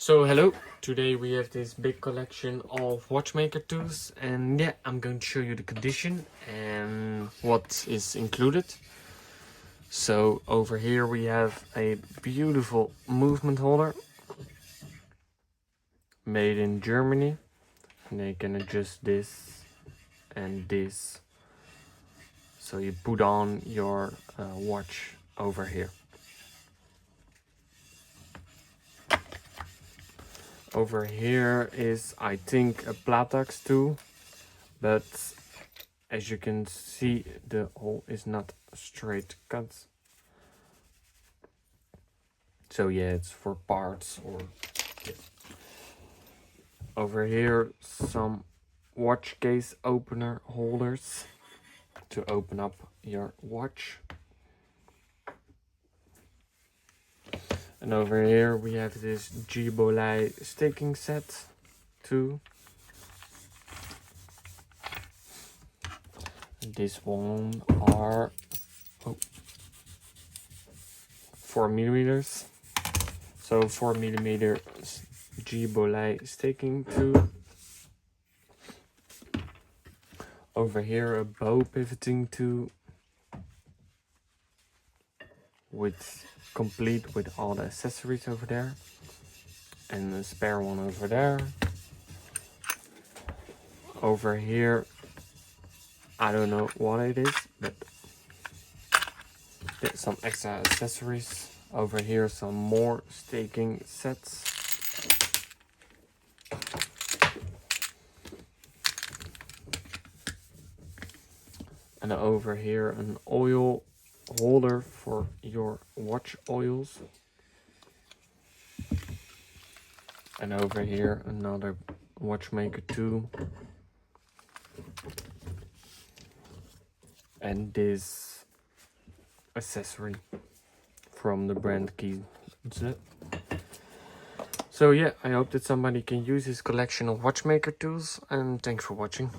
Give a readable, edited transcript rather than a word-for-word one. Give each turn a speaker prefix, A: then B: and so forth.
A: So hello, today we have this big collection of watchmaker tools, and yeah, I'm going to show you the condition and what is included. So over here we have a beautiful movement holder made in Germany, and you can adjust this and this, so you put on your watch over here. Over here is, I think, a Platax tool, but as you can see, the hole is not straight cut. So yeah, it's for parts or yeah. Over here, some watch case opener holders to open up your watch. And over here we have this G-Bolai staking set too. This one are 4 millimeters. So 4 millimeter G-Bolai staking tool. Over here a bow pivoting tool with complete with all the accessories over there, and a spare one over there. Over here, I don't know what it is, but there's some extra accessories. Over here, some more staking sets. And over here, an oil holder for your watch oils. And over here, another watchmaker tool. And this accessory from the brand Key. So yeah, I hope that somebody can use this collection of watchmaker tools, and thanks for watching.